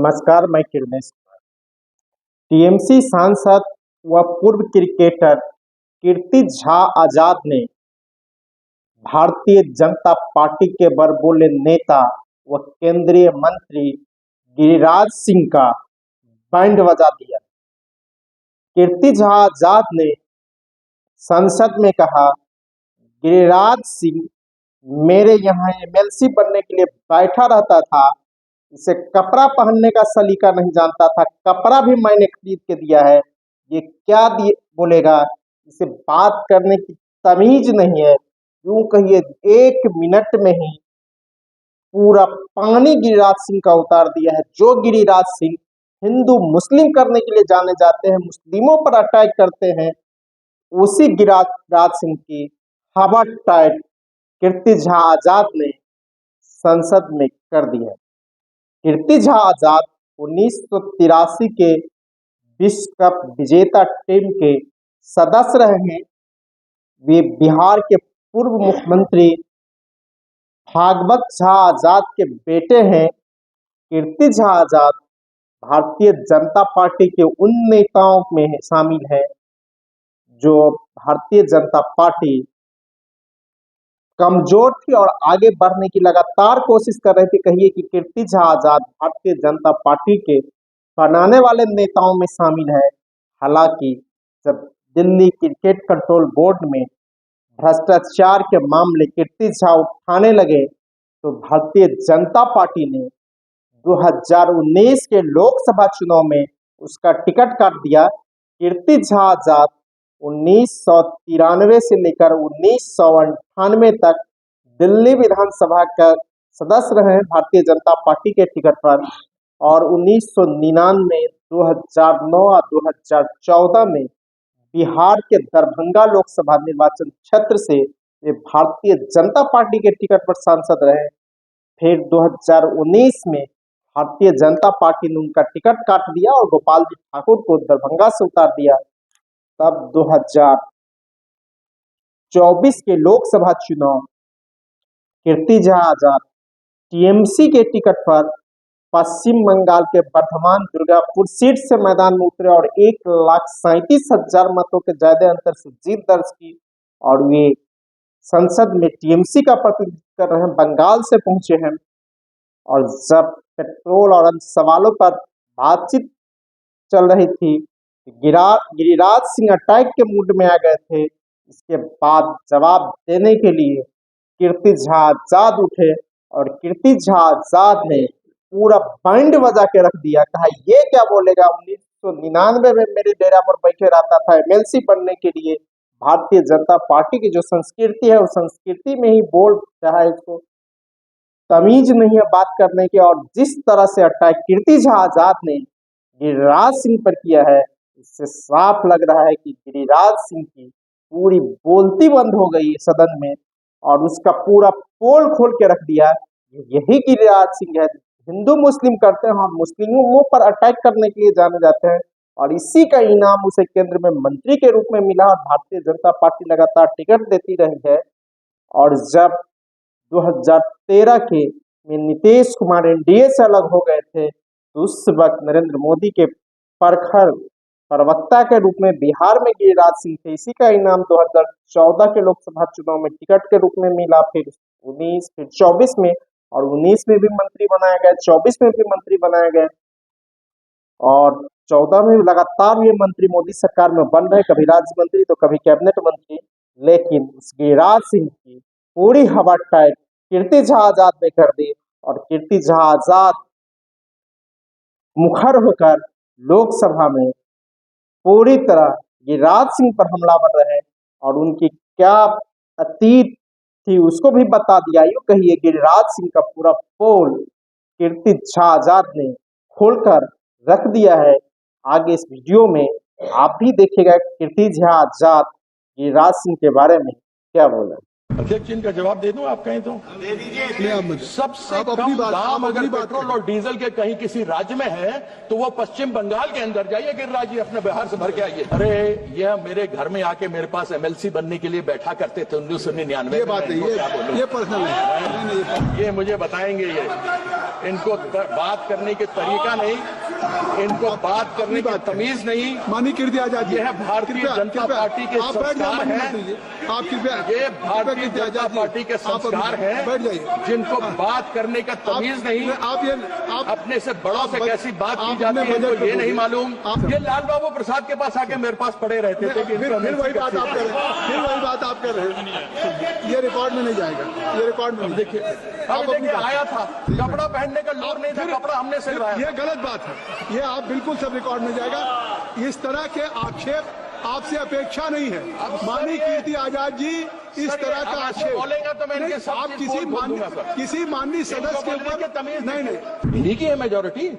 नमस्कार, मैं किरनेश। टीएमसी सांसद व पूर्व क्रिकेटर कीर्ति झा आजाद ने भारतीय जनता पार्टी के बड़बोले नेता व केंद्रीय मंत्री गिरिराज सिंह का बैंड बजा दिया। कीर्ति झा आजाद ने संसद में कहा, गिरिराज सिंह मेरे यहाँ एमएलसी बनने के लिए बैठा रहता था, इसे कपड़ा पहनने का सलीका नहीं जानता था, कपड़ा भी मैंने खरीद के दिया है, ये क्या बोलेगा, इसे बात करने की तमीज नहीं है। यूं कहिए 1 मिनट में ही पूरा पानी गिरिराज सिंह का उतार दिया है। जो गिरिराज सिंह हिंदू मुस्लिम करने के लिए जाने जाते हैं, मुस्लिमों पर अटैक करते हैं, उसी गिरिराज सिंह की हवा टाइट कीर्ति झा आजाद ने संसद में कर दी है। कीर्ति झा आजाद 1983 के विश्व कप विजेता टीम के सदस्य रहे हैं। वे बिहार के पूर्व मुख्यमंत्री भागवत झा आजाद के बेटे हैं। कीर्ति झा आजाद भारतीय जनता पार्टी के उन नेताओं में शामिल है जो भारतीय जनता पार्टी कमजोर थी और आगे बढ़ने की लगातार कोशिश कर रहे थे। कहिए कि कीर्ति झा आजाद भारतीय जनता पार्टी के बनाने वाले नेताओं में शामिल है। हालांकि जब दिल्ली क्रिकेट कंट्रोल बोर्ड में भ्रष्टाचार के मामले कीर्ति झा उठाने लगे तो भारतीय जनता पार्टी ने 2019 के लोकसभा चुनाव में उसका टिकट काट दिया। कीर्ति झा आजाद 1993 से लेकर 1998 तक दिल्ली विधानसभा का सदस्य रहे भारतीय जनता पार्टी के टिकट पर, और 1999, 2009 और 2014 में बिहार के दरभंगा लोकसभा निर्वाचन क्षेत्र से वे भारतीय जनता पार्टी के टिकट पर सांसद रहे। फिर 2019 में भारतीय जनता पार्टी ने उनका टिकट काट दिया और गोपाल जी ठाकुर को दरभंगा से उतार दिया। तब 2024 के लोकसभा चुनाव कीर्ति झा आजाद टीएमसी के टिकट पर पश्चिम बंगाल के वर्धमान दुर्गापुर सीट से मैदान में उतरे और 1,37,000 मतों के ज्यादा अंतर से जीत दर्ज की, और वे संसद में टीएमसी का प्रतिनिधित्व कर रहे हैं, बंगाल से पहुंचे हैं। और जब पेट्रोल और अन्य सवालों पर बातचीत चल रही थी, गिरिराज सिंह अटैक के मूड में आ गए थे। इसके बाद जवाब देने के लिए कीर्ति झा आजाद उठे और कीर्ति झा आजाद ने पूरा बैंड बजा के रख दिया। कहा, ये क्या बोलेगा, 1999 में मेरे डेरा पर बैठे रहता था एमएलसी बनने के लिए। भारतीय जनता पार्टी की जो संस्कृति है, उस संस्कृति में ही बोल रहा है, इसको तमीज नहीं है बात करने की। और जिस तरह से अटैक कीर्ति झा आजाद ने गिरिराज सिंह पर किया है, इससे साफ लग रहा है कि गिरिराज सिंह की पूरी बोलती बंद हो गई सदन में और उसका पूरा पोल खोल के रख दिया। यही गिरिराज सिंह है, हिंदू मुस्लिम करते हैं और मुस्लिमों पर अटैक करने के लिए जाने जाते हैं, और इसी का इनाम उसे केंद्र में मंत्री के रूप में मिला और भारतीय जनता पार्टी लगातार टिकट देती रही है। और जब 2013 के में नीतीश कुमार एनडीए से अलग हो गए थे, तो उस वक्त नरेंद्र मोदी के प्रखर प्रवक्ता के रूप में बिहार में गिरिराज सिंह थे। इसी का इनाम 2014 के लोकसभा चुनाव में टिकट के रूप में मिला। फिर 19, फिर 24 में, और 19 में भी मंत्री बनाए गए, 24 में भी मंत्री बनाए गए, और 14 में लगातार ये मंत्री मोदी सरकार में बन रहे, कभी राज्य मंत्री तो कभी कैबिनेट मंत्री। लेकिन उस गिरिराज सिंह की पूरी हवा टाइट कीर्ति झा आजाद ने कर दी, और कीर्ति झा आजाद मुखर होकर लोकसभा में पूरी तरह गिरिराज सिंह पर हमलावर रहे और उनकी क्या अतीत थी उसको भी बता दिया। यूं कहिए गिरिराज सिंह का पूरा पोल कीर्ति झा आजाद ने खोलकर रख दिया है। आगे इस वीडियो में आप भी देखिएगा कीर्ति झा आजाद गिरिराज सिंह के बारे में क्या बोला। अध्यक्ष जी, इनका जवाब दे दूं आप कहें तो? दे दीजिए। सबसे कम दाम अगर पेट्रोल और डीजल के कहीं किसी राज्य में है तो वो पश्चिम बंगाल के अंदर जाइए, गिरिराज जी अपने बिहार से भर के आइए। अरे यह मेरे घर में आके मेरे पास एमएलसी बनने के लिए बैठा करते थे 1999 ये बात है, ये पर्सनल है, ये मुझे बताएंगे। ये इनको बात करने के तरीका नहीं, इनको बात करने की तमीज नहीं। माननीय कीर्ति आजाद, यह भारतीय जनता पार्टी के संस्कार हैं। आप कृपया, ये भारतीय जनता पार्टी के संस्कार हैं, बैठ जाइए, जिनको बात करने का तमीज नहीं। आप अपने से बड़ों से कैसी बात की जाती है इनको ये नहीं मालूम। ये लाल बाबू प्रसाद के पास आके मेरे पास पड़े रहते थे कि फिर वही बात आप कर रहे हैं, फिर वही बात आप कर रहे हैं। ये रिकॉर्ड में नहीं जाएगा, ये रिकॉर्ड में देखिए, अब देखिए आया था, कपड़ा पहनने का लोर नहीं था, कपड़ा हमने सिलवाया। ये गलत बात है, ये आप बिल्कुल सब रिकॉर्ड में जाएगा। इस तरह के आक्षेप आपसे अपेक्षा नहीं है। माननीय कीर्ति आजाद जी, इस तरह का आक्षेप बोलेगा तो मैं इनके साथ आप किसी माननीय सदस्य के ऊपर नहीं, इन्हीं की है मेजोरिटी।